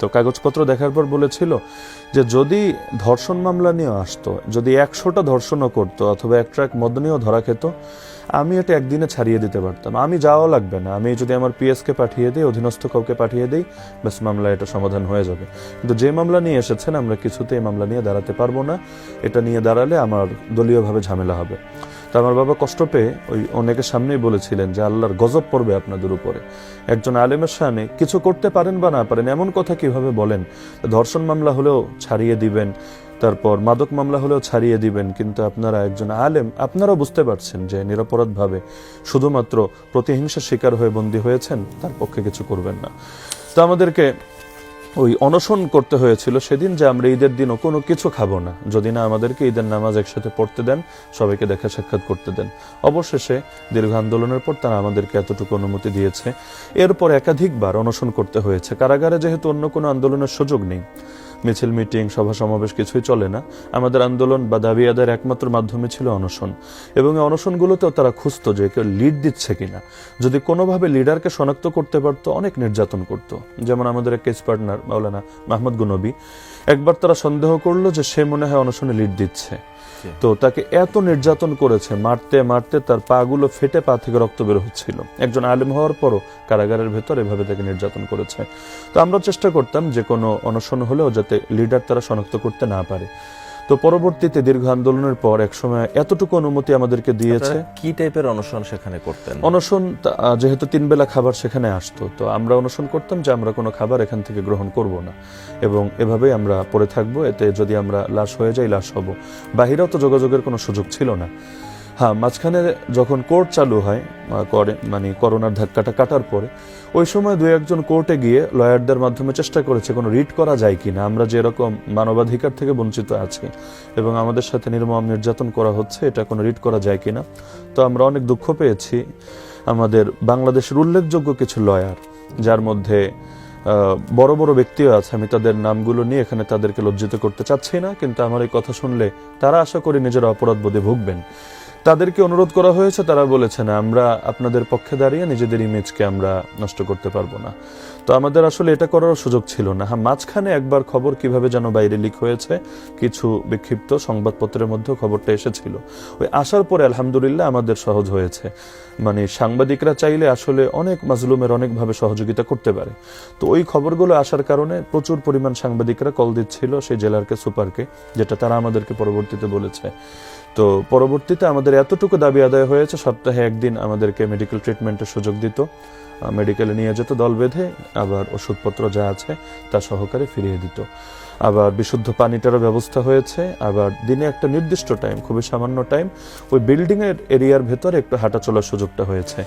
তো কাগজপত্র দেখার পর বলেছিল যে যদি ধর্ষণ মামলা নিয়ে আসতো, যদি 100টা ধর্ষণও করতো অথবা এক ট্রাক মদ নিয়েও ধরা খেত, আমি এটা একদিনে ছাড়িয়ে দিতে পারতাম, আমি যাওয়া লাগবে না, আমি যদি আমার পিএসকে পাঠিয়ে দিই, অধীনস্থ কাউকে পাঠিয়ে দিই, ব্যাস মামলা এটা সমাধান হয়ে যাবে। কিন্তু যে মামলা নিয়ে এসেছেন আমরা কিছুতেই মামলা নিয়ে দাঁড়াতে পারবো না, এটা নিয়ে দাঁড়ালে আমার দলীয়ভাবে ঝামেলা হবে। তো আমার বাবা কষ্ট পেয়ে ওই অনেকের সামনেই বলেছিলেন যে আল্লাহর গজব পড়বে আপনাদের উপরে, একজন আলেমের সামনে কিছু করতে পারেন বা না পারেন এমন কথা কিভাবে বলেন, ধর্ষণ মামলা হলেও ছাড়িয়ে দিবেন, তারপর মাদক মামলা হলেও ছাড়িয়ে দিবেন, কিন্তু আপনারা একজন আলেম, আপনারাও বুঝতে পারছেন যে নিরপরাধভাবে শুধুমাত্র প্রতিহিংসার শিকার হয়ে বন্দী হয়েছেন, তার পক্ষে কিছু করবেন না। তো আমাদেরকে ওই অনশন করতে হয়েছিল সেদিন যে আমরা ঈদের দিনও কোনো কিছু খাবো না যদি না আমাদেরকে ঈদের নামাজ একসাথে পড়তে দেন, সবাইকে দেখা সাক্ষাৎ করতে দেন। অবশেষে দীর্ঘ আন্দোলনের পর তারা আমাদেরকে এতটুকু অনুমতি দিয়েছে। এরপর একাধিকবার অনশন করতে হয়েছে। কারাগারে যেহেতু অন্য কোনো আন্দোলনের সুযোগ নেই, মিছিল মিটিং সভা সমাবেশ কিছুই চলে না, আমাদের আন্দোলন বা দাবি আদায়ের একমাত্র মাধ্যমে ছিল অনশন। এবং এই অনশনগুলোতেও তারা খুঁজতো যে কেউ লিড দিচ্ছে কিনা, যদি কোনোভাবে লিডারকে শনাক্ত করতে পারতো অনেক নির্যাতন করত। যেমন আমাদের এক কেস পার্টনার মাওলানা মাহমুদ গুনবী, একবার তারা সন্দেহ করলো যে সে মনে হয় অনশনে লিড দিচ্ছে, তো তাকে এত নির্যাতন করেছে, মারতে মারতে তার পা গুলো ফেটে পা থেকে রক্ত বের হচ্ছিল। একজন আলেম হওয়ার পরও কারাগারের ভেতর এভাবে তাকে নির্যাতন করেছে। তো আমরা চেষ্টা করতাম যে কোনো অনশন হলেও যাতে লিডার তারা শনাক্ত করতে না পারে। তো পরবর্তীতে দীর্ঘ আন্দোলনের পর একসময় এতটুকু অনুমতি আমাদেরকে দিয়েছে। কি টাইপের অনশন সেখানে করতেন? অনশন যেহেতু 3 বেলা খাবার সেখানে আসতো, তো আমরা অনশন করতাম যে আমরা কোনো খাবার এখান থেকে গ্রহণ করব না এবং এভাবেই আমরা পড়ে থাকবো, এতে যদি আমরা লাশ হয়ে যাই লাশ হব। বাহিরেও তো যোগাযোগের কোনো সুযোগ ছিল না। হ্যাঁ, মাঝখানে যখন কোর্ট চালু হয়, মানে করোনার ধাক্কাটা কাটার পরে, ওই সময় 2-1জন কোর্টে গিয়ে লয়ারদের মাধ্যমে চেষ্টা করেছে কোনো রিট করা যায় কিনা, আমরা যেরকম মানবাধিকার থেকে বঞ্চিত আছি এবং আমাদের সাথে নির্মম নির্যাতন করা হচ্ছে, এটা কোনো রিট করা যায় কিনা। তো আমরা অনেক দুঃখ পেয়েছি। আমাদের বাংলাদেশের উল্লেখযোগ্য কিছু লয়ার, যার মধ্যে বড় বড় ব্যক্তিও আছে, আমি তাদের নামগুলো নিয়ে এখানে তাদেরকে লজ্জিত করতে চাচ্ছি না, কিন্তু আমার এই কথা শুনলে তারা আশা করি নিজেরা অপরাধ বোধে ভুগবেন। তাদেরকে অনুরোধ করা হয়েছে, তারা বলেছেন আমরা আপনাদের পক্ষে দাঁড়িয়ে নিজেদের ইমেজকে আমরা নষ্ট করতে পারবো না। তো আমাদের আসলে এটা করার সুযোগ ছিল না। হ্যাঁ, মাঝখানে একবার খবর কিভাবে যেন বাইরে লিক হয়েছে, কিছু বিক্ষিপ্ত সংবাদপত্রের মধ্যে খবরটা এসেছিল। ওই আসার পরে আলহামদুলিল্লাহ আমাদের সহজ হয়েছে। মানে সাংবাদিকরা চাইলে আসলে অনেক মাজলুমের অনেকভাবে সহযোগিতা করতে পারে। তো ওই খবরগুলো আসার কারণে প্রচুর পরিমাণ সাংবাদিকরা কল দিচ্ছিল সেই জেলারকে, সুপারকে, যেটা তারা আমাদেরকে পরবর্তীতে বলেছে। তো পরবর্তীতে আমাদের এতটুকু দাবি আদায় হয়েছে, সপ্তাহে 1 দিন আমাদেরকে মেডিকেল ট্রিটমেন্টের সুযোগ দিত, মেডিকেলে নিয়ে যেত দল বেঁধে, আবার ওষুধপত্র যা আছে তা সহকারে ফিরিয়ে দিত। আবার বিশুদ্ধ পানিটারও ব্যবস্থা হয়েছে। আবার দিনে একটা নির্দিষ্ট টাইম, খুবই সামান্য টাইম, ওই বিল্ডিং এর এরিয়ার ভেতরে একটু হাঁটা চলার সুযোগটা হয়েছে।